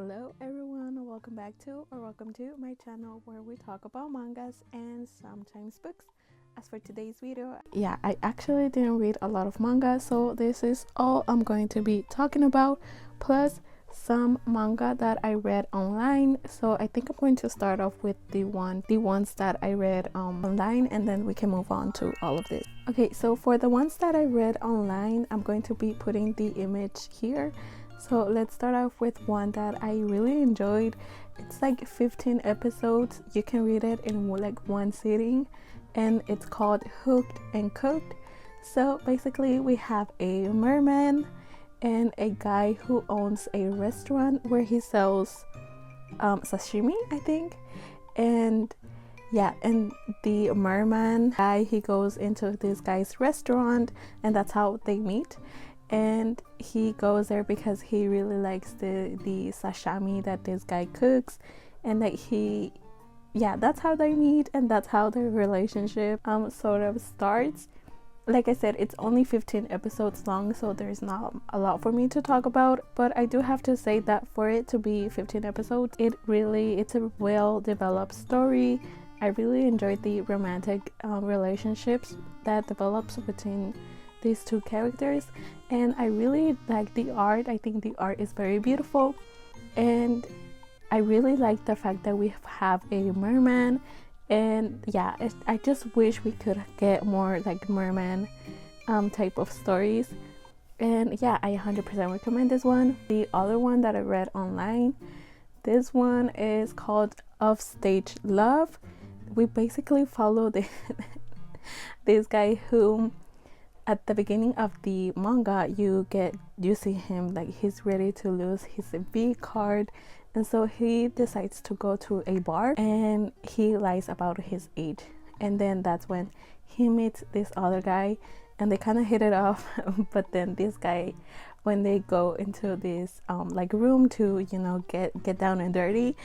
Hello everyone, welcome to my channel where we talk about mangas and sometimes books. As for today's video, I actually didn't read a lot of manga, so this is all I'm going to be talking about, plus some manga that I read online. So I think I'm going to start off with the ones that I read online, and then we can move on to all of this. Okay, so for the ones that I read online, I'm going to be putting the image here. So let's start off with one that I really enjoyed. It's like 15 episodes. You can read it in like one sitting, and it's called Hooked and Cooked. So basically we have a merman and a guy who owns a restaurant where he sells sashimi, I think. And the merman guy, he goes into this guy's restaurant, and that's how they meet. And he goes there because he really likes the sashimi that this guy cooks, and that's how they meet, and that's how their relationship sort of starts. Like I said, it's only 15 episodes long, so there's not a lot for me to talk about, but I do have to say that for it to be 15 episodes, it's a well developed story. I really enjoyed the romantic relationships that develops between these two characters, and I really like the art. I think the art is very beautiful, and I really like the fact that we have a merman. And I just wish we could get more like merman type of stories. And I 100% recommend this one. The other one that I read online, this one is called Offstage Love. We basically follow this guy who, at the beginning of the manga, you see him like he's ready to lose his V card, and so he decides to go to a bar and he lies about his age. And then that's when he meets this other guy, and they kind of hit it off. But then this guy, when they go into this like room to get down and dirty,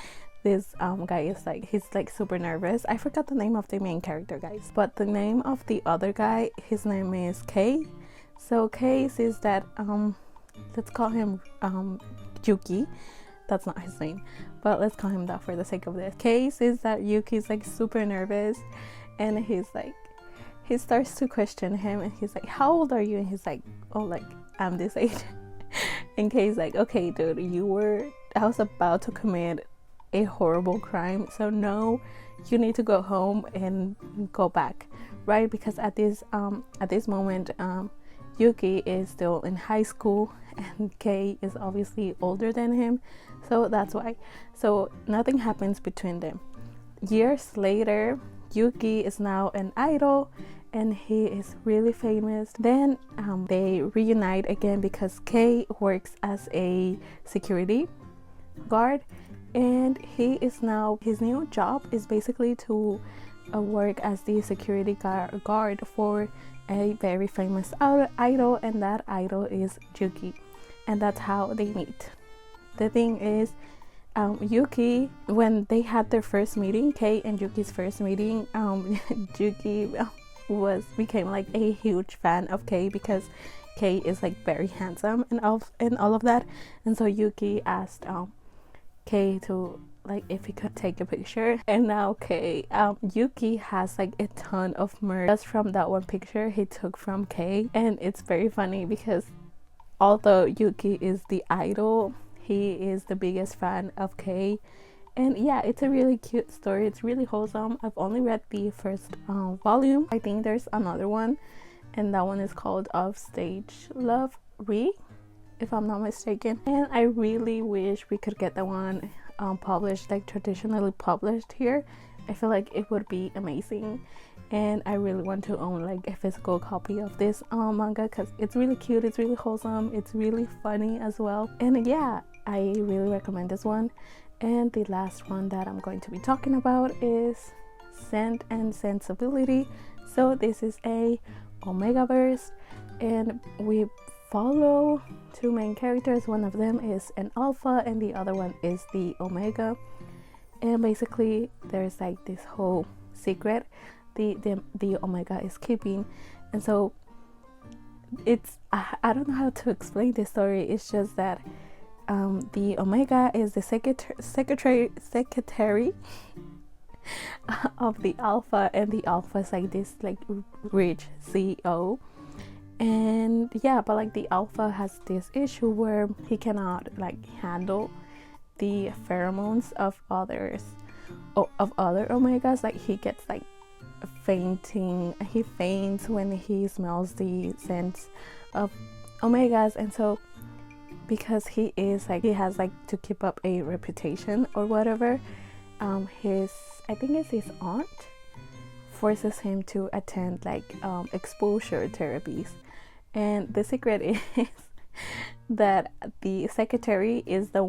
this guy is like, he's like super nervous. I forgot the name of the main character, guys, but the name of the other guy, his name is K. So K says that let's call him Yuki. That's not his name, but let's call him that for the sake of this. K says that Yuki's like super nervous, and he starts to question him, and he's like, how old are you? And he's like, oh, like I'm this age. And K's like, okay dude, I was about to commit a horrible crime, so no, you need to go home and go back, right? Because at this moment, Yuki is still in high school, and Kei is obviously older than him, so that's why. So nothing happens between them. Years later, Yuki is now an idol, and he is really famous. Then they reunite again because Kei works as a security guard, and his new job is basically to work as the security guard for a very famous idol, and that idol is Yuki, and that's how they meet. The thing is, Yuki, when they had their first meeting, Kei and Yuki's first meeting, Yuki became like a huge fan of Kei because Kei is like very handsome and all of that, and so Yuki asked Kei to like if he could take a picture. And now Yuki has like a ton of merch just from that one picture he took from Kei. And it's very funny because although Yuki is the idol, he is the biggest fan of Kei. And it's a really cute story. It's really wholesome. I've only read the first volume. I think there's another one, and that one is called Offstage Love if I'm not mistaken. And I really wish we could get that one published, like traditionally published here. I feel like it would be amazing, and I really want to own like a physical copy of this manga because it's really cute, it's really wholesome, it's really funny as well. And I really recommend this one. And the last one that I'm going to be talking about is Scent and Sensibility. So this is a Omega verse, and we follow two main characters. One of them is an alpha and the other one is the omega, and basically there's like this whole secret the omega is keeping. And so it's I don't know how to explain this story. It's just that The Omega is the secretary of the Alpha, and the Alpha is like this like rich CEO. And yeah, but like the Alpha has this issue where he cannot like handle the pheromones of others, of other Omegas. Like he gets like fainting, he faints when he smells the scents of Omegas. And so because he is like, he has like to keep up a reputation or whatever, his, I think it's his aunt, forces him to attend like exposure therapies. And the secret is that the secretary is the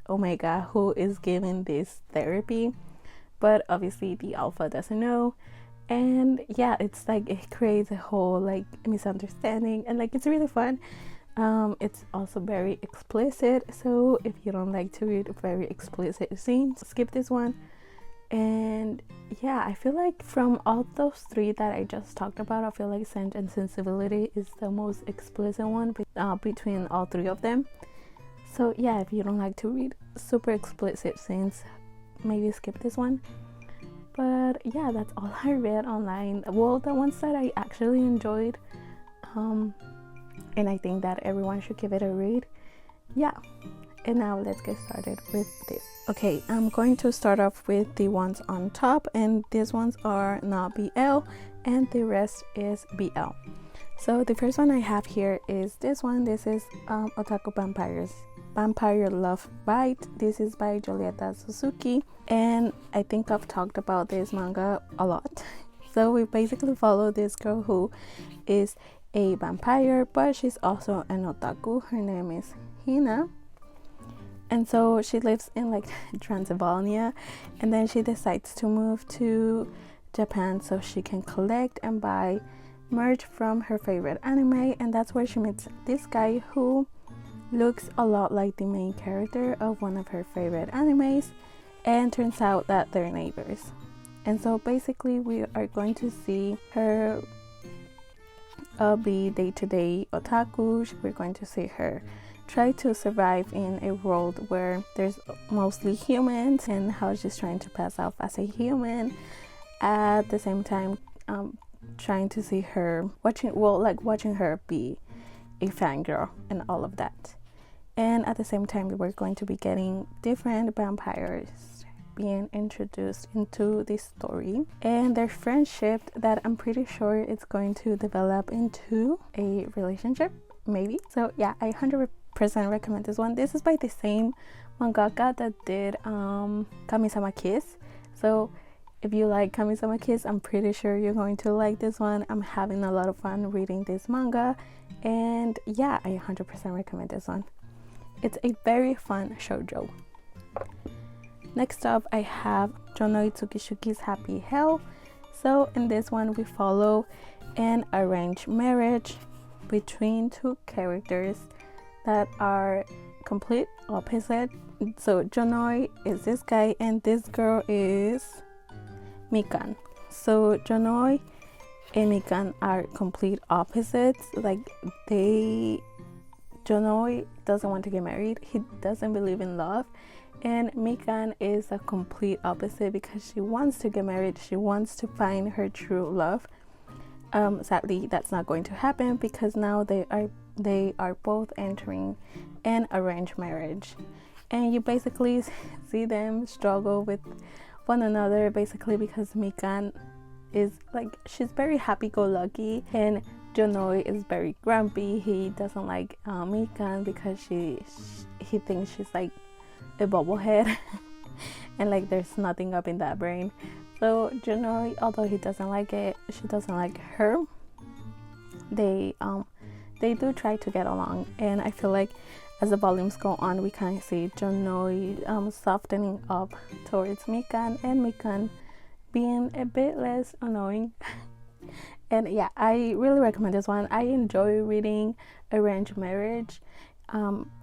Omega who is giving this therapy, but obviously the Alpha doesn't know. And yeah, it's like it creates a whole like misunderstanding, and like it's really fun. It's also very explicit, so if you don't like to read very explicit scenes, skip this one. And yeah, I feel like from all those three that I just talked about, I feel like Scent and Sensibility is the most explicit one between all three of them. So yeah, if you don't like to read super explicit scenes, maybe skip this one. But yeah, that's all I read online. Well, the ones that I actually enjoyed, and I think that everyone should give it a read. Yeah. And now let's get started with this. Okay, I'm going to start off with the ones on top, and these ones are not BL and the rest is BL. So the first one I have here is this one. This is Otaku Vampire Love Bite. This is by Julieta Suzuki, and I think I've talked about this manga a lot. So we basically follow this girl who is a vampire, but she's also an otaku. Her name is Hina. And so she lives in like Transylvania, and then she decides to move to Japan so she can collect and buy merch from her favorite anime. And that's where she meets this guy who looks a lot like the main character of one of her favorite animes, and turns out that they're neighbors. And so basically we are going to see her be day-to-day otaku. We're going to see her try to survive in a world where there's mostly humans, and how she's trying to pass off as a human, at the same time trying to see her watching her be a fangirl and all of that. And at the same time we're going to be getting different vampires being introduced into this story, and their friendship that I'm pretty sure it's going to develop into a relationship, maybe. So yeah, I 100% recommend this one. This is by the same mangaka that did Kami-sama Kiss. So if you like Kami-sama Kiss, I'm pretty sure you're going to like this one. I'm having a lot of fun reading this manga, and yeah, I 100% recommend this one. It's a very fun shoujo. Next up, I have Jonoi Tsukishuki's Happy Hell. So in this one we follow an arranged marriage between two characters that are complete opposite. So Jonoi is this guy and this girl is Mikan. So Jonoi and Mikan are complete opposites. Like Jonoi doesn't want to get married. He doesn't believe in love. And Mikan is a complete opposite because she wants to get married. She wants to find her true love. Sadly, that's not going to happen because now they are both entering an arranged marriage, and you basically see them struggle with one another, basically because Mikan is like, she's very happy-go-lucky, and Jonoi is very grumpy. He doesn't like Mikan because he thinks she's like a bobblehead and like there's nothing up in that brain. So Jonoi, although he doesn't like it, she doesn't like her, they do try to get along. And I feel like as the volumes go on, we kind of see Jonoi softening up towards Mikan, and Mikan being a bit less annoying. And yeah, I really recommend this one. I enjoy reading arranged marriage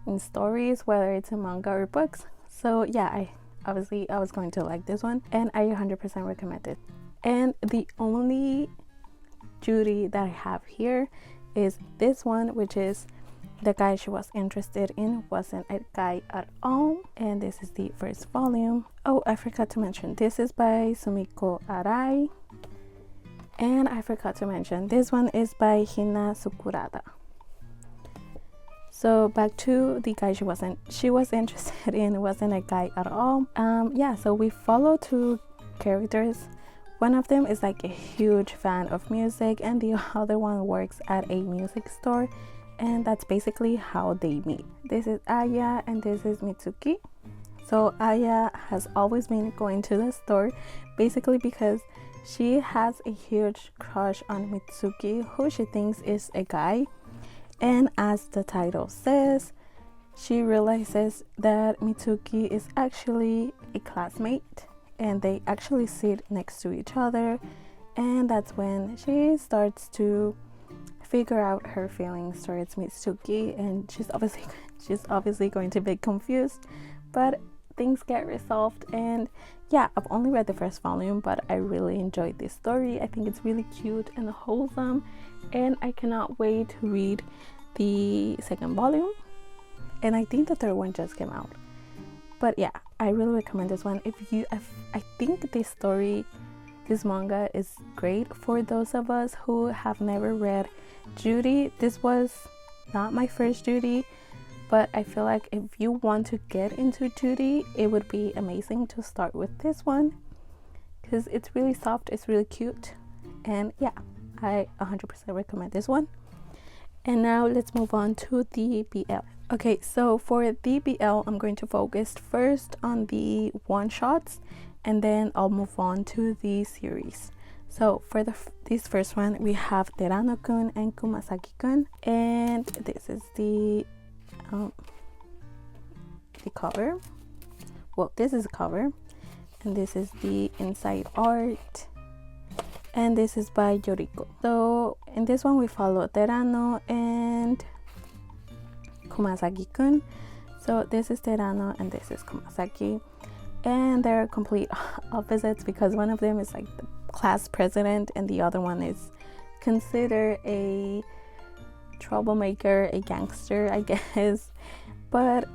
in stories, whether it's in manga or books. So yeah, I was going to like this one, and I 100% recommend it. And the only duty that I have here is this one, which is the guy she was interested in wasn't a guy at all. And this is the first volume. Oh, I forgot to mention, this is by Sumiko Arai. And I forgot to mention, this one is by Hina Sakurada. So back to the guy she was interested in wasn't a guy at all. Yeah, so we follow two characters. One of them is like a huge fan of music and the other one works at a music store, and that's basically how they meet. This is Aya and this is Mitsuki. So Aya has always been going to the store basically because she has a huge crush on Mitsuki, who she thinks is a guy. And as the title says, she realizes that Mitsuki is actually a classmate and they actually sit next to each other, and that's when she starts to figure out her feelings towards Mitsuki, and she's obviously going to be confused, but things get resolved. And yeah, I've only read the first volume, but I really enjoyed this story. I think it's really cute and wholesome, and I cannot wait to read the second volume, and I think the third one just came out. But yeah, I really recommend this one. I think this manga is great for those of us who have never read Judy. This was not my first Judy, but I feel like if you want to get into Judy, it would be amazing to start with this one because it's really soft, it's really cute, and yeah, I 100% recommend this one. And now let's move on to the BL. Okay, so for the BL, I'm going to focus first on the one-shots, and then I'll move on to the series. So for this first one, we have Terano-kun and Kumasaki-kun, and this is the cover. Well, this is the cover, and this is the inside art, and this is by Yoriko. So in this one we follow Terano and Kumasaki-kun. So this is Terano and this is Kumasaki, and they're complete opposites because one of them is like the class president and the other one is considered a troublemaker, a gangster, I guess, but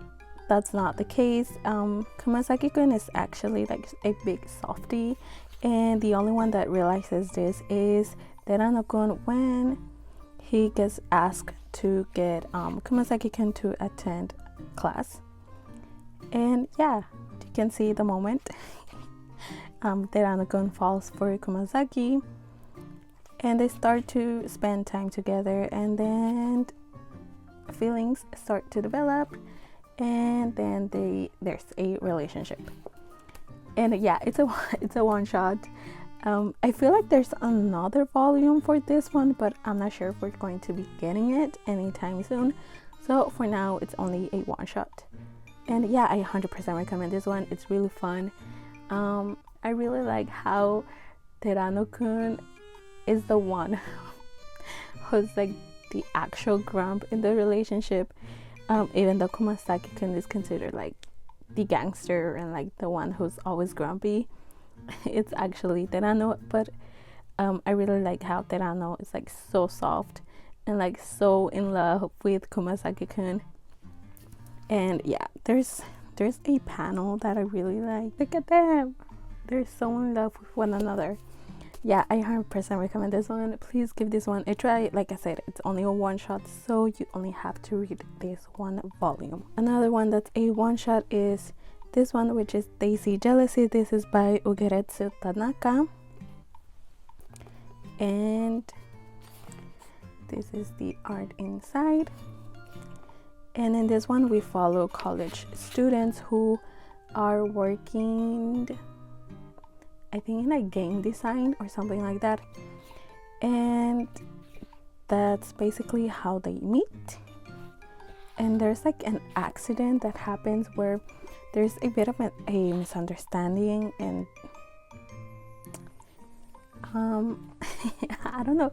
that's not the case. Kumasaki-kun is actually like a big softie, and the only one that realizes this is Terano-kun when he gets asked to get Kumasaki-kun to attend class. And yeah, you can see the moment Terano-kun falls for Kumasaki, and they start to spend time together, and then feelings start to develop, and then there's a relationship. And yeah, it's a one shot. I feel like there's another volume for this one, but I'm not sure if we're going to be getting it anytime soon. So for now, it's only a one shot. And yeah, I 100% recommend this one. It's really fun. I really like how Terano-kun is the one who's like the actual grump in the relationship, even though Kumasaki-kun is considered like the gangster and like the one who's always grumpy. It's actually Terano, but I really like how Terano is like so soft and like so in love with Kumasaki-kun. And yeah, there's a panel that I really like. Look at them, they're so in love with one another. Yeah, I 100% recommend this one. Please give this one a try. Like I said, it's only a one shot, so you only have to read this one volume. Another one that's a one shot is this one, which is Daisy Jealousy. This is by Ugeretsu Tanaka, and this is the art inside. And in this one we follow college students who are working, I think, in like game design or something like that, and that's basically how they meet. And there's like an accident that happens where there's a bit of a misunderstanding, and I don't know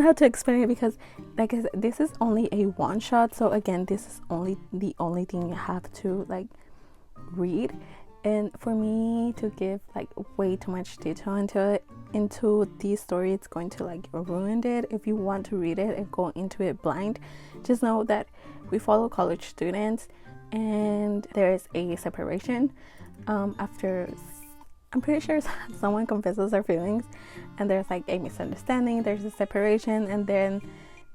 how to explain it, because like I said, this is only a one shot, so again, this is the only thing you have to like read. And for me to give like way too much detail into the story, it's going to like ruin it. If you want to read it and go into it blind, just know that we follow college students, and there's a separation after I'm pretty sure someone confesses their feelings, and there's like a misunderstanding, there's a separation, and then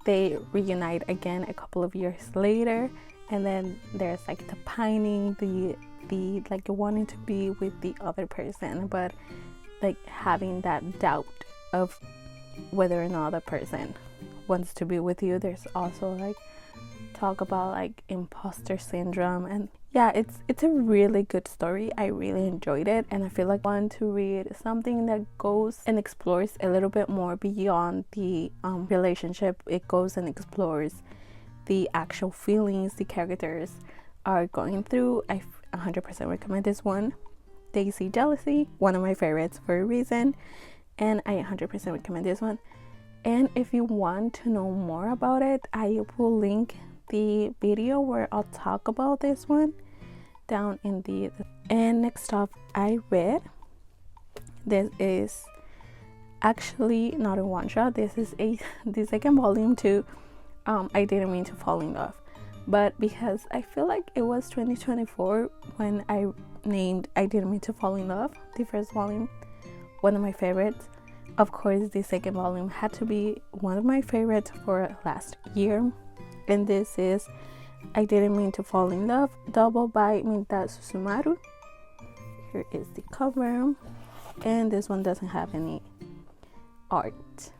they reunite again a couple of years later. And then there's like the pining, the like wanting to be with the other person, but like having that doubt of whether or not the person wants to be with you. There's also like talk about like imposter syndrome, and yeah, it's a really good story. I really enjoyed it, and I feel like I want to read something that goes and explores a little bit more beyond the relationship. It goes and explores the actual feelings the characters are going through. I 100% recommend this one. Daisy Jealousy, one of my favorites for a reason, and I 100% recommend this one. And if you want to know more about it, I will link the video where I'll talk about this one down in the. And next up, I read, this is actually not a one shot, this is the second volume to I Didn't Mean to Fall in Love, but because I feel like it was 2024 when I named I Didn't Mean to Fall in Love, the first volume, one of my favorites. Of course, the second volume had to be one of my favorites for last year, and this is I Didn't Mean to Fall in Love, double by Minta Susumaru. Here is the cover, and this one doesn't have any art.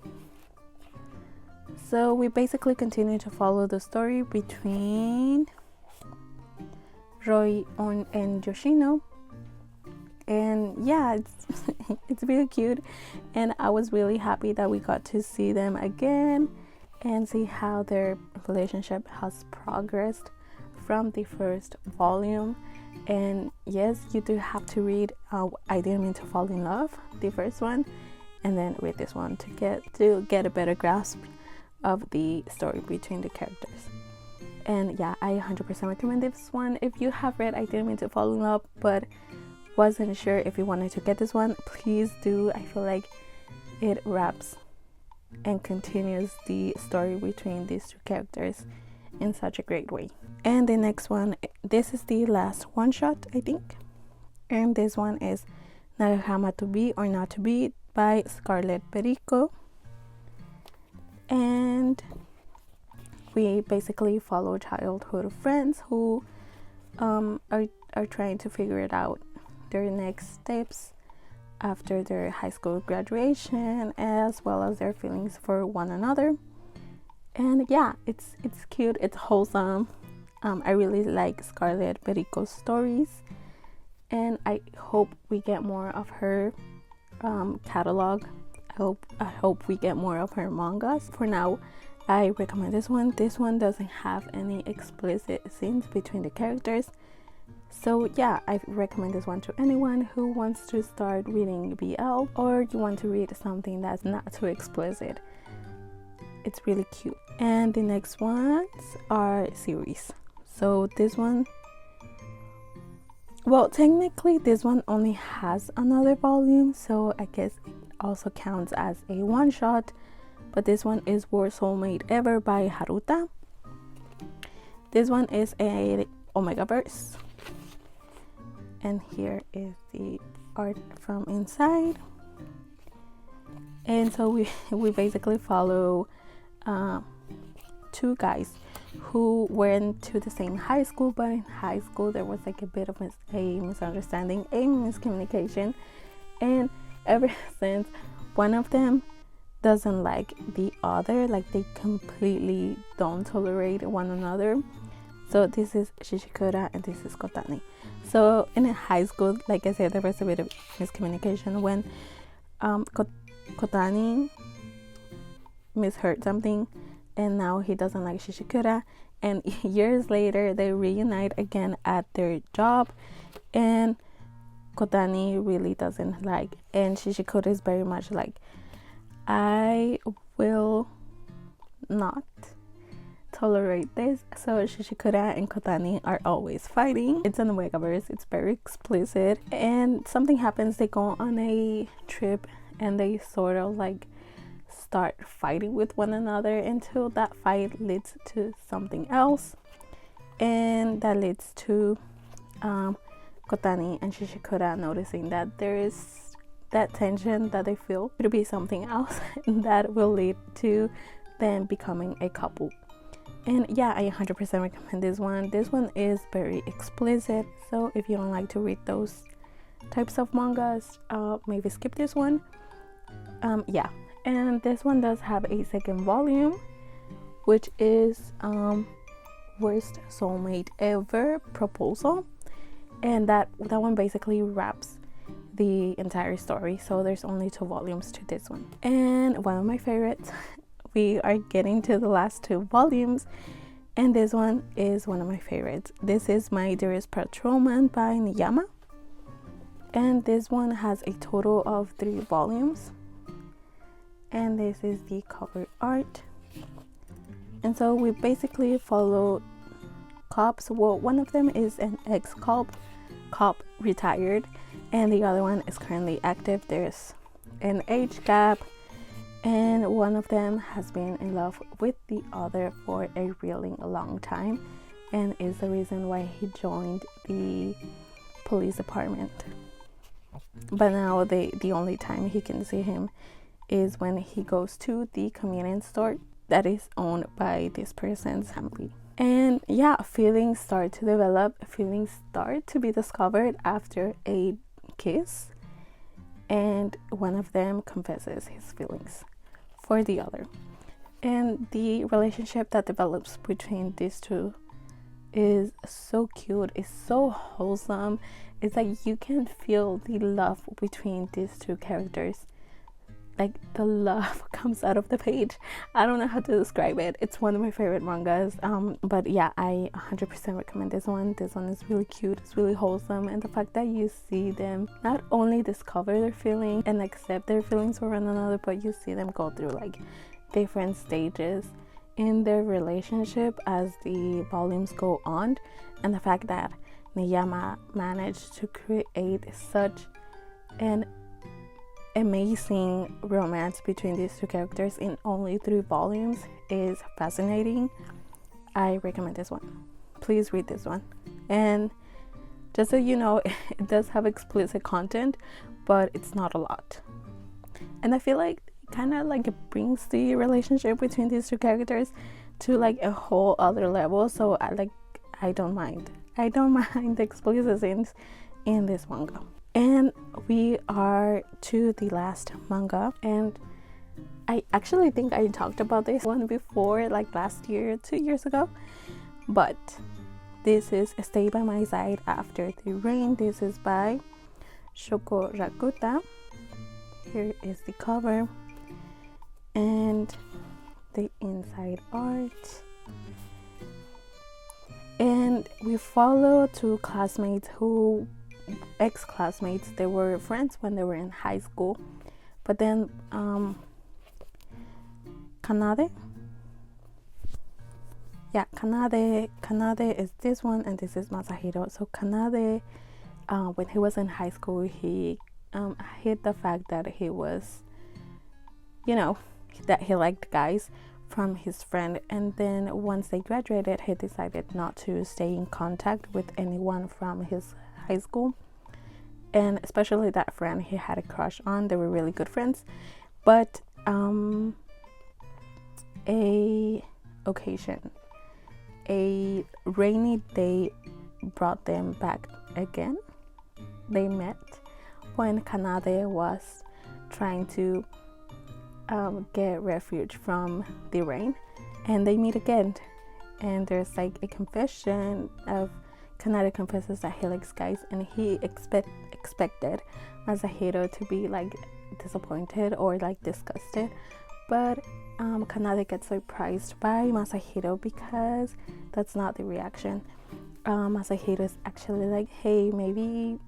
So we basically continue to follow the story between Roy and Yoshino, and yeah, it's really cute, and I was really happy that we got to see them again and see how their relationship has progressed from the first volume. And yes, you do have to read I Didn't Mean to Fall in Love, the first one, and then read this one to get a better grasp of the story between the characters. And yeah, I 100% recommend this one. If you have read I Didn't Mean to Fall in Love but wasn't sure if you wanted to get this one, please do. I feel like it wraps and continues the story between these two characters in such a great way. And the next one, this is the last one shot, I think, and this one is Narahama to Be or Not to Be by Scarlett Perico. And we basically follow childhood friends who are trying to figure it out, their next steps after their high school graduation, as well as their feelings for one another. And yeah, it's cute, it's wholesome. I really like Scarlett Perico's stories, and I hope we get more of her catalog. I hope we get more of her mangas. For now, I recommend this one. This one doesn't have any explicit scenes between the characters. So yeah, I recommend this one to anyone who wants to start reading BL, or you want to read something that's not too explicit. It's really cute. And the next ones are series. So this one, well, technically this one only has another volume, so I guess it also counts as a one shot. But this one is Worst Soulmate Ever by Haruta. This one is a Omega verse, and here is the art from inside. And so we basically follow two guys who went to the same high school, but in high school there was like a bit of a misunderstanding, a miscommunication, and ever since, one of them doesn't like the other, like they completely don't tolerate one another. So this is Shishikura and this is Kotani. So in high school, like I said, there was a bit of miscommunication when Kotani misheard something, and now he doesn't like Shishikura, and years later they reunite again at their job, and Kotani really doesn't like, and Shishikura is very much like, I will not tolerate this. So Shishikura and Kotani are always fighting. It's an Omegaverse, it's very explicit, and something happens. They go on a trip and they sort of like start fighting with one another until that fight leads to something else. and that leads to Kotani and Shishikura noticing that there is that tension that they feel to be something else that will lead to them becoming a couple. And yeah, I 100% recommend this one. This one is very explicit, so if you don't like to read those types of mangas, maybe skip this one. Yeah, and this one does have a second volume, which is Worst Soulmate Ever Proposal, and that one basically wraps the entire story. So there's only 2 volumes to this one. And one of my favorites, we are getting to the last 2 volumes, and this one is one of my favorites. This is My Dearest Patrolman by Niyama, and this one has a total of 3 volumes, and this is the cover art. And so we basically follow cops. Well, one of them is an ex-cop retired, and the other one is currently active. There's an age gap, and one of them has been in love with the other for a really long time, and is the reason why he joined the police department. But now the only time he can see him is when he goes to the convenience store that is owned by this person's family. And yeah, feelings start to develop, feelings start to be discovered after a kiss, and one of them confesses his feelings for the other. And the relationship that develops between these two is so cute, it's so wholesome. It's like you can feel the love between these 2 characters. Like the love comes out of the page. I don't know how to describe it. It's one of my favorite mangas. But yeah, I 100% recommend this one. This one is really cute, it's really wholesome, and the fact that you see them not only discover their feelings and accept their feelings for one another, but you see them go through like different stages in their relationship as the volumes go on, and the fact that Niyama managed to create such an amazing romance between these 2 characters in only 3 volumes is fascinating. I recommend this one. Please read this one. And just so you know, it does have explicit content, but it's not a lot. And I feel like kind of like it brings the relationship between these 2 characters to like a whole other level. So I don't mind the explicit scenes in this manga. And we are to the last manga, and I actually think I talked about this one before, like last year, 2 years ago, but this is Stay by My Side After the Rain. This is by Shoko Rakuta. Here is the cover and the inside art. And we follow 2 classmates who ex-classmates. They were friends when they were in high school, but then Kanade is this one, and this is Masahiro. So Kanade, when he was in high school, he hid the fact that he was, that he liked guys from his friend, and then once they graduated, he decided not to stay in contact with anyone from his high school, and especially that friend he had a crush on. They were really good friends, but a rainy day brought them back again. They met when Kanade was trying to get refuge from the rain, and they meet again, and there's like a confession of Kanade confesses that he likes guys, and he expected Masahiro to be like disappointed or like disgusted, but Kanade gets surprised by Masahiro because that's not the reaction. Masahiro is actually like, hey, maybe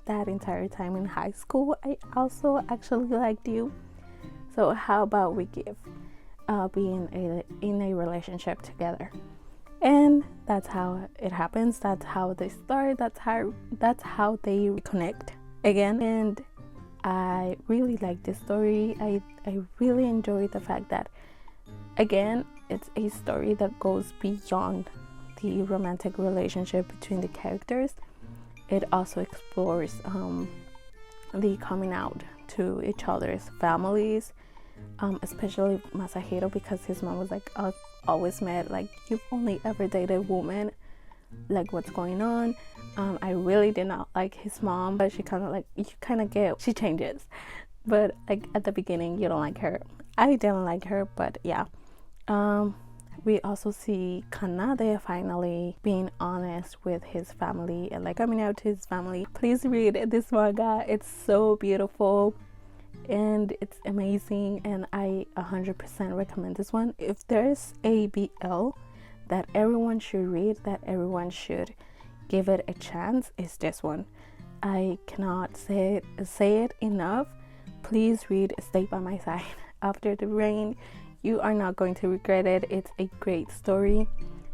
that entire time in high school I also actually liked you, so how about we give being in a relationship together. And that's how it happens. That's how they start. That's how they reconnect again. And I really like this story. I really enjoy the fact that, again, it's a story that goes beyond the romantic relationship between the characters. It also explores the coming out to each other's families, especially Masahiro, because his mom was like, always mad, like, you've only ever dated women, like, what's going on? I really did not like his mom, but she kind of like, you kind of get, she changes, but like at the beginning you don't like her. I didn't like her, but yeah. We also see Kanade finally being honest with his family and like coming out to his family. Please read this manga, it's so beautiful and it's amazing, and I 100% recommend this one. If there's a BL that everyone should read, that everyone should give it a chance, is this one. I cannot say it enough. Please read Stay By My Side. After the Rain, you are not going to regret it. It's a great story.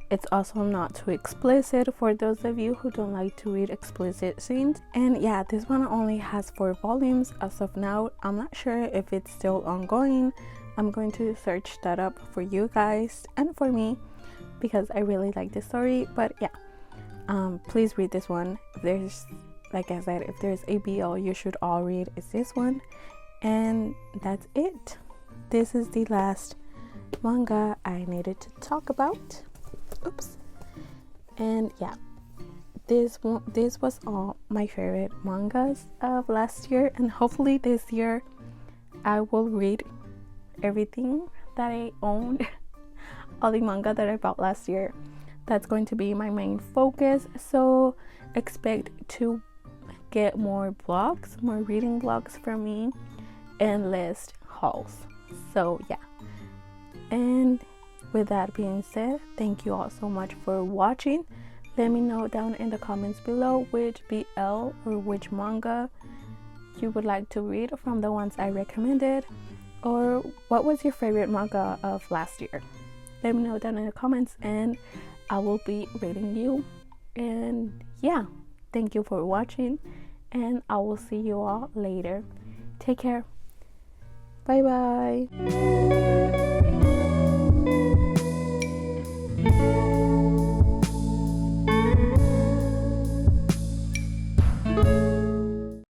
It's also not too explicit for those of you who don't like to read explicit scenes. And yeah, this one only has 4 volumes as of now. I'm not sure if it's still ongoing. I'm going to search that up for you guys and for me because I really like this story. But yeah, please read this one. There's, like I said, if there's a BL you should all read, it's this one. And that's it. This is the last manga I needed to talk about. Oops. And yeah, this was all my favorite mangas of last year, and hopefully this year I will read everything that I owned, all the manga that I bought last year. That's going to be my main focus, so expect to get more vlogs, more reading vlogs from me, and list hauls. So yeah, and with that being said, thank you all so much for watching. Let me know down in the comments below which BL or which manga you would like to read from the ones I recommended, or what was your favorite manga of last year. Let me know down in the comments and I will be reading you. And yeah, thank you for watching, and I will see you all later. Take care. Bye bye.